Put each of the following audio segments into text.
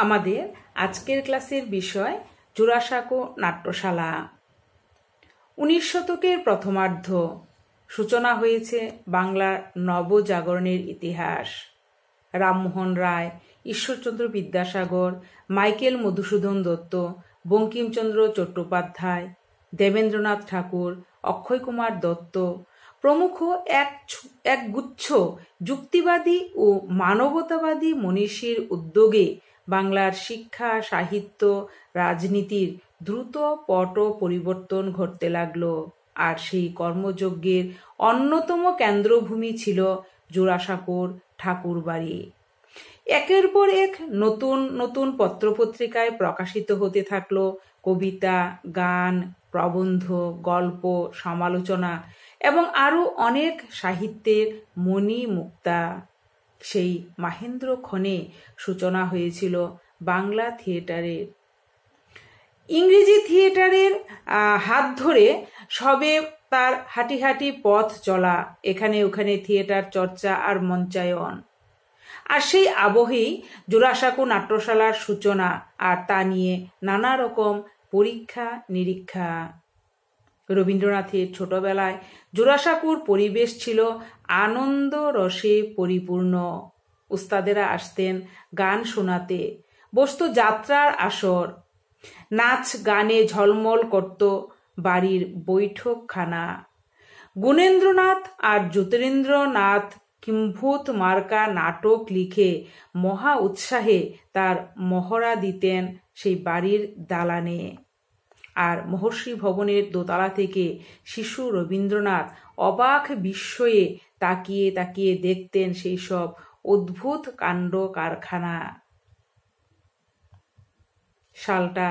আমাদের আজকের ক্লাসের বিষয় জোড়াসাঁকো নাট্যশালা। 19 শতকের প্রথমার্ধ সূচনা হয়েছে বাংলার নবজাগরণের ইতিহাস। রামমোহন রায়, ঈশ্বরচন্দ্র বিদ্যাসাগর, মাইকেল মধুসূদন দত্ত, বঙ্কিমচন্দ্র চট্টোপাধ্যায়, দেবেন্দ্রনাথ ঠাকুর, অক্ষয় কুমার দত্ত প্রমুখ এক গুচ্ছ যুক্তিবাদী ও মানবতাবাদী মনীষীর উদ্যোগে বাংলার শিক্ষা, সাহিত্য, রাজনীতির দ্রুত পট পরিবর্তন ঘটতে লাগল। আর সেই কর্মযজ্ঞের অন্যতম কেন্দ্রভূমি ছিল জোড়াসাঁকোর ঠাকুরবাড়ি। একের পর এক নতুন নতুন পত্রপত্রিকায় প্রকাশিত হতে থাকলো কবিতা, গান, প্রবন্ধ, গল্প, সমালোচনা এবং আরো অনেক সাহিত্যের মণি মুক্তা। সেই মাহেন্দ্রক্ষণে সূচনা হয়েছিল বাংলা থিয়েটারের। ইংরেজি থিয়েটারের হাত ধরে সবে তার হাঁটি হাঁটি পথ চলা, এখানে ওখানে থিয়েটার চর্চা আর মঞ্চায়ন। আর সেই আবহেই জোড়াসাঁকো নাট্যশালার সূচনা, আর তা নিয়ে নানা রকম পরীক্ষা নিরীক্ষা। রবীন্দ্রনাথের ছোটবেলায় জোড়াসাঁকোর পরিবেশ ছিল আনন্দ রসে পরিপূর্ণ। উস্তাদেরা আসতেন গান শোনাতে, বসত যাত্রার আসর, নাচ গানে ঝলমল করত বাড়ির বৈঠকখানা। গুণেন্দ্রনাথ আর জ্যোতিরিন্দ্রনাথ কিম্ভূত মার্কা নাটক লিখে মহা উৎসাহে তার মহড়া দিতেন সেই বাড়ির দালানে। আর মহর্ষি ভবনের দোতলা থেকে শিশু রবীন্দ্রনাথ অবাক বিস্ময়ে তাকিয়ে তাকিয়ে দেখতেন সেই সব অদ্ভুত কাণ্ড কারখানা। সালটা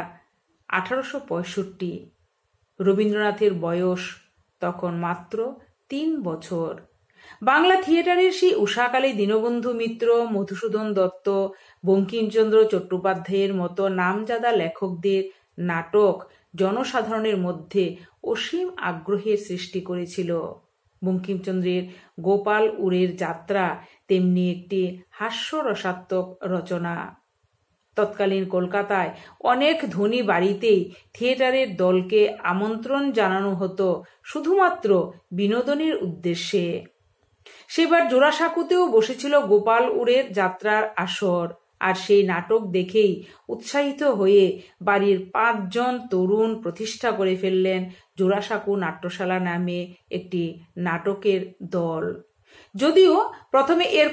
1865। রবীন্দ্রনাথের বয়স তখন মাত্র 3 বছর। বাংলা থিয়েটারের সেই উষাকালে দীনবন্ধু মিত্র, মধুসূদন দত্ত, বঙ্কিমচন্দ্র চট্টোপাধ্যায়ের মতো নামজাদা লেখকদের নাটক জনসাধারণের মধ্যে অসীম আগ্রহের সৃষ্টি করেছিল। বঙ্কিমচন্দ্রের গোপাল উড়ের যাত্রা তেমনি একটি হাস্যরসাত্মক রচনা। তৎকালীন কলকাতায় অনেক ধনী বাড়িতেই থিয়েটারের দলকে আমন্ত্রণ জানানো হতো শুধুমাত্র বিনোদনের উদ্দেশ্যে। সেবার জোড়াসাঁকোতেও বসেছিল গোপাল উড়ের যাত্রার আসর। আর সেই নাটক দেখেই উৎসাহিত হয়ে বাড়ির 5 জন তরুণ প্রতিষ্ঠা করে ফেললেন জোড়াসাঁকো নাট্যশালা নামে একটি নাটকের দল। যদিও প্রথমে এর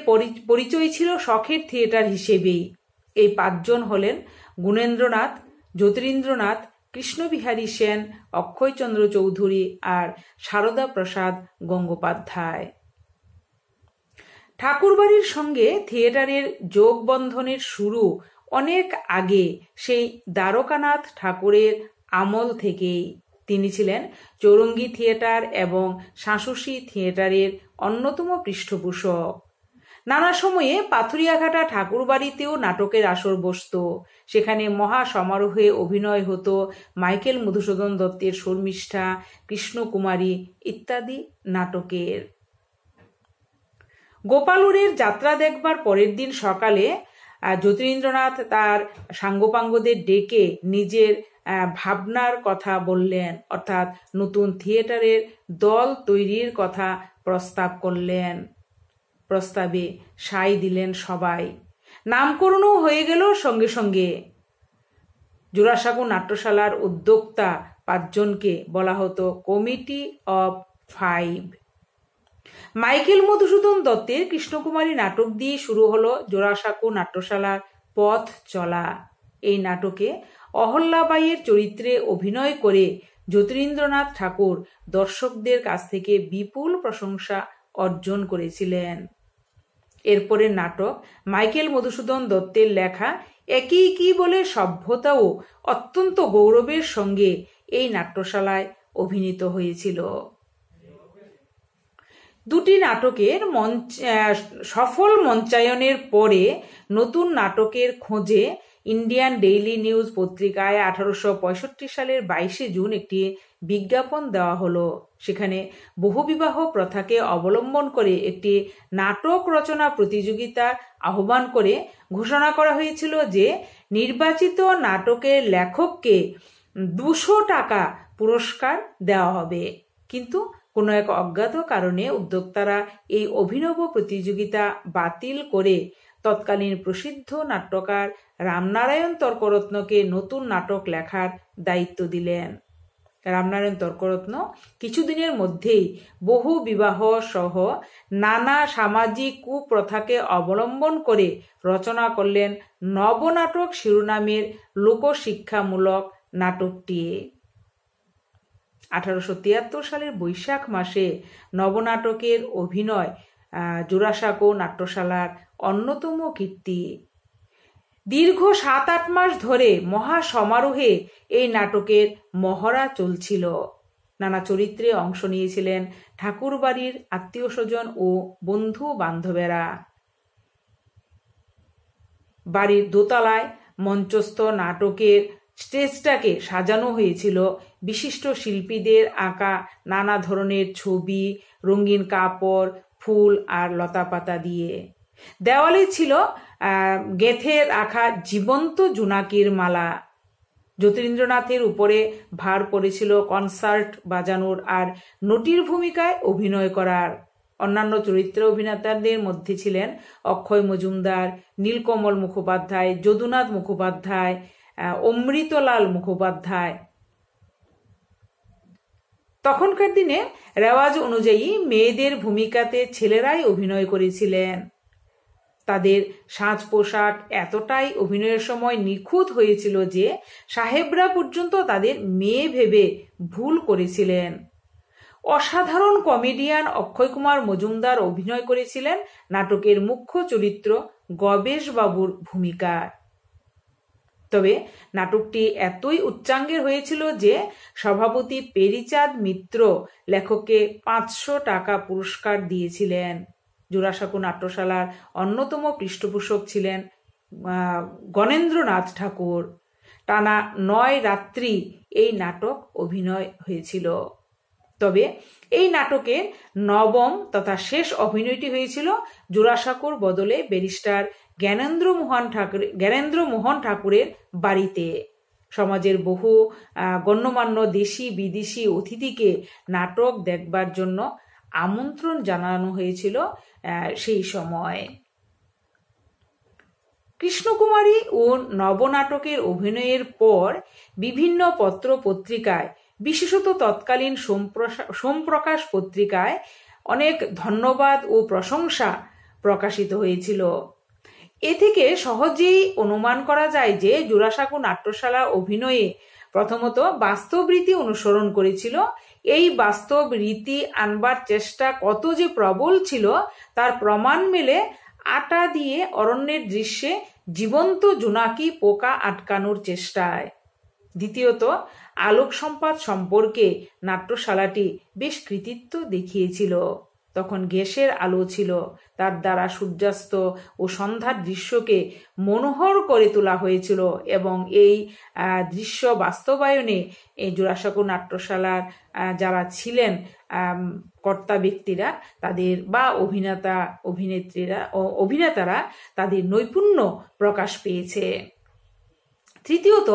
পরিচয় ছিল শখের থিয়েটার হিসেবেই। এই 5 জন হলেন গুণেন্দ্রনাথ, জ্যোতিরিন্দ্রনাথ, কৃষ্ণবিহারী সেন, অক্ষয়চন্দ্র চৌধুরী আর সারদা প্রসাদ গঙ্গোপাধ্যায়। ঠাকুরবাড়ির সঙ্গে থিয়েটারের যোগবন্ধনের শুরু অনেক আগে, সেই দ্বারকানাথ ঠাকুরের আমল থেকেই। তিনি ছিলেন চৌরঙ্গী থিয়েটার এবং শাশুসি থিয়েটারের অন্যতম পৃষ্ঠপোষক। নানা সময়ে পাথুরিয়াঘাটা ঠাকুরবাড়িতেও নাটকের আসর বসত। সেখানে মহা সমারোহে অভিনয় হতো মাইকেল মধুসূদন দত্তের শর্মিষ্ঠা, কৃষ্ণকুমারী ইত্যাদি নাটকের। গোপালুরের যাত্রা দেখবার পরের দিন সকালে জ্যোতিরিন্দ্রনাথ তার সাঙ্গপাঙ্গদের ডেকে নিজের ভাবনার কথা বললেন, অর্থাৎ নতুন থিয়েটারের দল তৈরির কথা প্রস্তাব করলেন। প্রস্তাবে সাই দিলেন সবাই। নামকরণও হয়ে গেল সঙ্গে সঙ্গে। জোড়াসাঁকো নাট্যশালার উদ্যোক্তা 5 জনকে বলা হতো কমিটি অব 5। মাইকেল মধুসূদন দত্তের কৃষ্ণকুমারী নাটক দিয়ে শুরু হলো জোড়াসাঁকো নাট্যশালার পথ চলা। এই নাটকে অহল্যাবাইয়ের চরিত্রে অভিনয় করে জ্যোতিরিন্দ্রনাথ ঠাকুর দর্শকদের কাছ থেকে বিপুল প্রশংসা অর্জন করেছিলেন। এরপরের নাটক মাইকেল মধুসূদন দত্তের লেখা একই কি বলে সভ্যতা ও অত্যন্ত গৌরবের সঙ্গে এই নাট্যশালায় অভিনীত হয়েছিল। 2টি নাটকের সফল মঞ্চায়নের পরে নতুন নাটকের খোঁজে ইন্ডিয়ান ডেইলি নিউজ পত্রিকায় 1865 সালের 22 জুন একটি বিজ্ঞাপন দেওয়া হলো। সেখানে বহুবিবাহ প্রথাকে অবলম্বন করে একটি নাটক রচনা প্রতিযোগিতার আহ্বান করে ঘোষণা করা হয়েছিল যে নির্বাচিত নাটকের লেখককে 200 টাকা পুরস্কার দেওয়া হবে। কিন্তু কোনো এক অজ্ঞাত কারণে উদ্যোক্তারা এই অভিনব প্রতিযোগিতা বাতিল করে তৎকালীন প্রসিদ্ধ নাট্যকার রামনারায়ণ তর্করত্নকে নতুন নাটক লেখার দায়িত্ব দিলেন। রামনারায়ণ তর্করত্ন কিছুদিনের মধ্যেই বহু বিবাহ সহ নানা সামাজিক কুপ্রথাকে অবলম্বন করে রচনা করলেন নবনাটক শিরোনামের লোকশিক্ষামূলক নাটকটি। 1873 সালের বৈশাখ মাসে নবনাটকের অভিনয় জোড়াসাঁকো নাট্যশালার অন্যতম কীর্তি। দীর্ঘ 7-8 মাস ধরে মহা সমারোহে এই নাটকের মহড়া চলছিল। নানা চরিত্রে অংশ নিয়েছিলেন ঠাকুরবাড়ির আত্মীয় স্বজন ও বন্ধু বান্ধবেরা। বাড়ির দোতলায় মঞ্চস্থ নাটকের স্টেজটাকে সাজানো হয়েছিল বিশিষ্ট শিল্পীদের আঁকা নানা ধরনের ছবি, রঙিন কাপড়, ফুল আর লতাপাতা দিয়ে। দেওয়ালে ছিল গেঁথে রাখা জীবন্ত জোনাকির মালা। জ্যোতিরিন্দ্রনাথের উপরে ভার পড়েছিল কনসার্ট বাজানোর আর নটির ভূমিকায় অভিনয় করার। অন্যান্য চরিত্র অভিনেতাদের মধ্যে ছিলেন অক্ষয় মজুমদার, নীলকমল মুখোপাধ্যায়, যদুনাথ মুখোপাধ্যায়, অমৃতলাল মুখোপাধ্যায়। তখনকার দিনে রেওয়াজ অনুযায়ী মেয়েদের ভূমিকাতে ছেলেরাই অভিনয় করেছিলেন। তাদের সাজ পোশাক এতটাই অভিনয়ের সময় নিখুঁত হয়েছিল যে সাহেবরা পর্যন্ত তাদের মেয়ে ভেবে ভুল করেছিলেন। অসাধারণ কমেডিয়ান অক্ষয় কুমার মজুমদার অভিনয় করেছিলেন নাটকের মুখ্য চরিত্র গবেশ বাবুর ভূমিকা। তবে নাটকটি এতই উচ্চাঙ্গের হয়েছিল যে সভাপতি পেরিচাঁদ মিত্র লেখককে 500 টাকা পুরস্কার দিয়েছিলেন। জোড়াসাঁকো নাট্যশালার অন্যতম পৃষ্ঠপোষক ছিলেন গণেন্দ্রনাথ ঠাকুর। টানা 9 রাত্রি এই নাটক অভিনয় হয়েছিল। তবে এই নাটকের নবম তথা শেষ অভিনয়টি হয়েছিল জোড়াসাঁকোর বদলে ব্যারিস্টার জ্ঞানেন্দ্র মোহন ঠাকুরের বাড়িতে। সমাজের বহু গণ্যমান্য দেশি বিদেশি অতিথিকে নাটক দেখবার জন্য আমন্ত্রণ জানানো হয়েছিল সেই সময়। কৃষ্ণকুমারী ও নবনাটকের অভিনয়ের পর বিভিন্ন পত্র পত্রিকায়, বিশেষত তৎকালীন সোমপ্রকাশ পত্রিকায় অনেক ধন্যবাদ ও প্রশংসা প্রকাশিত হয়েছিল। এ থেকে সহজেই অনুমান করা যায় যে জোড়াসাঁকো নাট্যশালা অভিনয়ে প্রথমত বাস্তব রীতি অনুসরণ করেছিল। এই বাস্তব রীতি আনবার চেষ্টা কত যে প্রবল ছিল তার প্রমাণ মেলে আটা দিয়ে অরণ্যের দৃশ্যে জীবন্ত জোনাকি পোকা আটকানোর চেষ্টায়। দ্বিতীয়ত আলোক সম্পাদ সম্পর্কে নাট্যশালাটি বেশ কৃতিত্ব দেখিয়েছিল। তখন গ্যাসের আলো ছিল, তার দ্বারা সূর্যাস্ত ও সন্ধ্যার দৃশ্যকে মনোহর করে তোলা হয়েছিল এবং এই দৃশ্য বাস্তবায়নে এই জোড়াসাঁকো নাট্যশালার যারা ছিলেন কর্তা ব্যক্তিরা তাদের বা অভিনেতারা তাদের নৈপুণ্য প্রকাশ পেয়েছে। তৃতীয়ত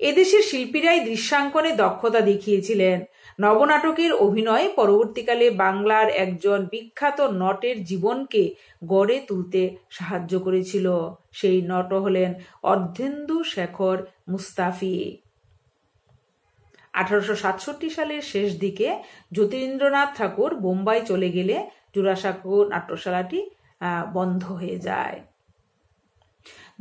এদেশের শিল্পীরাই দৃশ্যাঙ্কনে দক্ষতা দেখিয়েছিলেন। নবনাটকের অভিনয় পরবর্তীকালে বাংলার একজন বিখ্যাত নটের জীবনকে গড়ে তুলতে সাহায্য করেছিল। সেই নট হলেন অর্ধেন্দু শেখর মুস্তাফি। 1867 সালের শেষ দিকে জ্যোতিরিন্দ্রনাথ ঠাকুর বোম্বাই চলে গেলে জোড়াসাঁকো নাট্যশালাটি বন্ধ হয়ে যায়।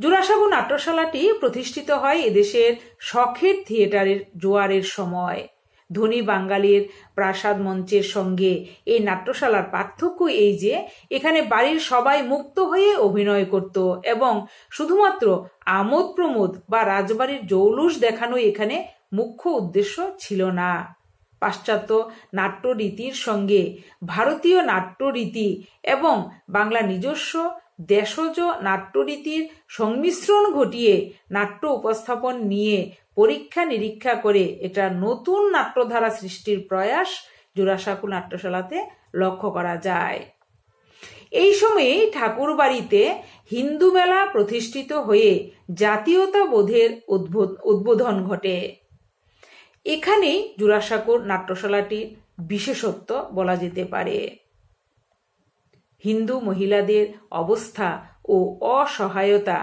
জোড়াসাঁকো নাট্যশালাটি প্রতিষ্ঠিত হয় এদেশের শখের থিয়েটারের জোয়ারের সময়। ধনী বাঙালির প্রাসাদ মঞ্চের সঙ্গে এই নাট্যশালার পার্থক্য এই যে এখানে বাড়ির সবাই মুক্ত হয়ে অভিনয় করত এবং শুধুমাত্র আমোদ প্রমোদ বা রাজবাড়ির জৌলুস দেখানোই এখানে মুখ্য উদ্দেশ্য ছিল না। পাশ্চাত্য নাট্যরীতির সঙ্গে ভারতীয় নাট্যরীতি এবং বাংলা নিজস্ব দেশজ নাট্যরীতির সংমিশ্রণ ঘটিয়ে নাট্য উপস্থাপন নিয়ে পরীক্ষা নিরীক্ষা করে একটা নতুন নাট্যধারা সৃষ্টির প্রয়াস জোড়াসাঁকো নাট্যশালাতে লক্ষ্য করা যায়। এই সময়ে ঠাকুরবাড়িতে হিন্দু মেলা প্রতিষ্ঠিত হয়ে জাতীয়তাবোধের উদ্বোধন ঘটে। এখানেই জোড়াসাঁকোর নাট্যশালাটির বিশেষত্ব বলা যেতে পারে। হিন্দু মহিলাদের অবস্থা ও অসহায়তা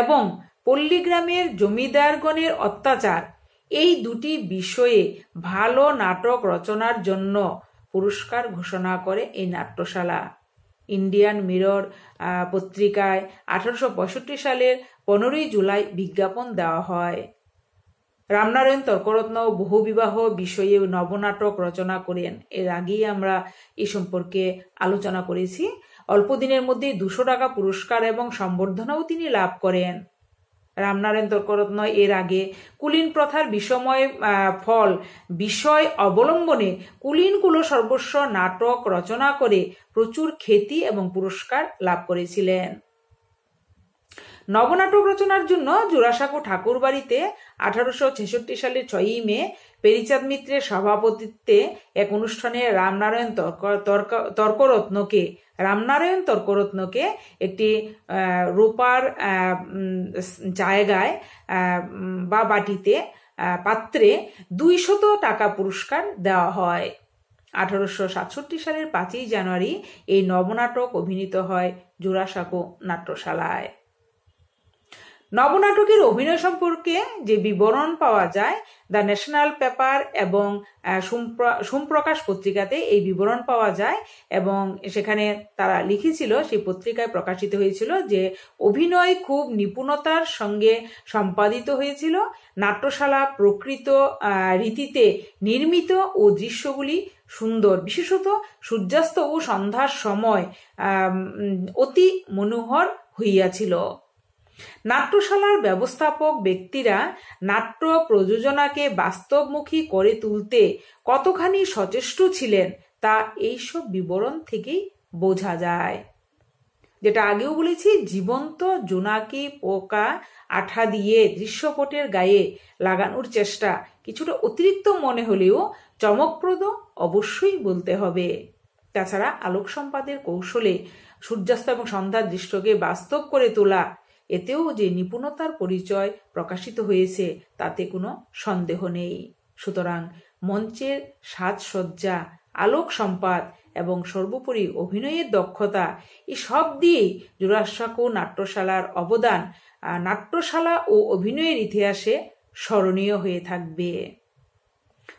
এবং পল্লীগ্রামের জমিদারগণের অত্যাচার, এই দুটি বিষয়ে ভালো নাটক রচনার জন্য পুরস্কার ঘোষণা করে এই নাট্যশালা। ইন্ডিয়ান মিরর পত্রিকায় 1865 সালের 15 জুলাই বিজ্ঞাপন দেওয়া হয়। রামনারায়ণ তর্করত্ন বহুবিবাহ বিষয়ে নবনাটক রচনা করেন। এর আগেই আমরা এই সম্পর্কে আলোচনা করেছি। অল্প দিনের মধ্যে 200 টাকা পুরস্কার এবং সম্বর্ধনাও তিনি লাভ করেন। রামনারায়ণ তর্করত্ন এর আগে কুলীন প্রথার বিষময় ফল বিষয় অবলম্বনে কুলীন কুল সর্বস্ব নাটক রচনা করে প্রচুর খ্যাতি এবং পুরস্কার লাভ করেছিলেন। নবনাটক রচনার জন্য জোড়াসাঁকো ঠাকুরবাড়িতে 1866 সালের 6 মে পেরিচাঁদ মিত্রের সভাপতিত্বে এক অনুষ্ঠানে রামনারায়ণ তর্করত্নকে একটি রূপার জায়গায় বা বাটিতে পাত্রে 200 টাকা পুরস্কার দেওয়া হয়। 1867 সালের 5 জানুয়ারি এই নবনাটক অভিনীত হয় জোড়াসাঁকো নাট্যশালায়। নবনাটকের অভিনয় সম্পর্কে যে বিবরণ পাওয়া যায় দ্য ন্যাশনাল পেপার এবং সোমপ্রকাশ পত্রিকাতে এই বিবরণ পাওয়া যায়, এবং সেখানে তারা লিখেছিল, সেই পত্রিকায় প্রকাশিত হয়েছিল যে অভিনয় খুব নিপুণতার সঙ্গে সম্পাদিত হয়েছিল। নাট্যশালা প্রকৃত রীতিতে নির্মিত ও দৃশ্যগুলি সুন্দর, বিশেষত সূর্যাস্ত ও সন্ধ্যার সময় অতি মনোহর হইয়াছিল। নাট্যশালার ব্যবস্থাপক ব্যক্তিরা নাট্য প্রযোজনাকে বাস্তবমুখী করে তুলতে কতখানি সচেষ্ট ছিলেন তা এইসব বিবরণ থেকেই বোঝা যায়। যেটা আগেও বলেছি, জীবন্ত জোনাকি পোকা আঠা দিয়ে দৃশ্যপটের গায়ে লাগানোর চেষ্টা কিছুটা অতিরিক্ত মনে হলেও চমকপ্রদ অবশ্যই বলতে হবে। তাছাড়া আলোক সম্পাদের কৌশলে সূর্যাস্ত এবং সন্ধ্যার দৃশ্যকে বাস্তব করে তোলা, এতেও যে নিপুণতার পরিচয় প্রকাশিত হয়েছে তাতে কোনো সন্দেহ নেই। সুতরাং মঞ্চের সাজসজ্জা, আলোক সম্পাদ এবং সর্বোপরি অভিনয়ের দক্ষতা, এই সব দিয়েই জোড়াসাঁকো নাট্যশালার অবদান নাট্যশালা ও অভিনয়ের ইতিহাসে স্মরণীয় হয়ে থাকবে।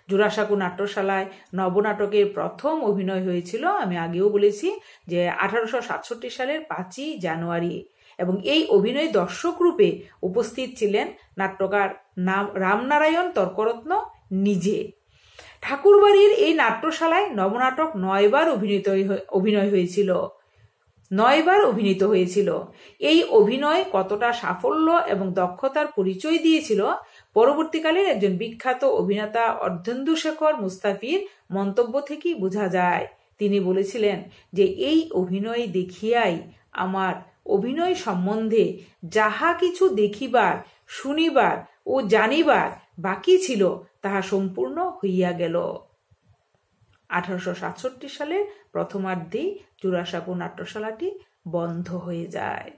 জোড়াসাঁকো নাট্যশালায় নবনাটকের প্রথম অভিনয় হয়েছিল, আমি আগেও বলেছি, যে 1867 সালের 5 জানুয়ারি, এবং এই অভিনয়ে দর্শক রূপে উপস্থিত ছিলেন নাট্যকার রামনারায়ণ তর্করত্ন নিজে। ঠাকুরবাড়ির এই নাট্যশালায় নবনাটক 9 বার অভিনীত হয়েছিল। এই অভিনয় কতটা সাফল্য এবং দক্ষতার পরিচয় দিয়েছিল পরবর্তীকালের একজন বিখ্যাত অভিনেতা অর্ধেন্দুশেখর মুস্তাফির মন্তব্য থেকেই বোঝা যায়। তিনি বলেছিলেন যে এই অভিনয় দেখিয়াই আমার অভিনয় সম্বন্ধে যাহা কিছু দেখিবার, শুনিবার ও জানিবার বাকি ছিল তাহা সম্পূর্ণ হইয়া গেল। 1867 সালের প্রথমার্ধেই জোড়াসাঁকো নাট্যশালাটি বন্ধ হয়ে যায়।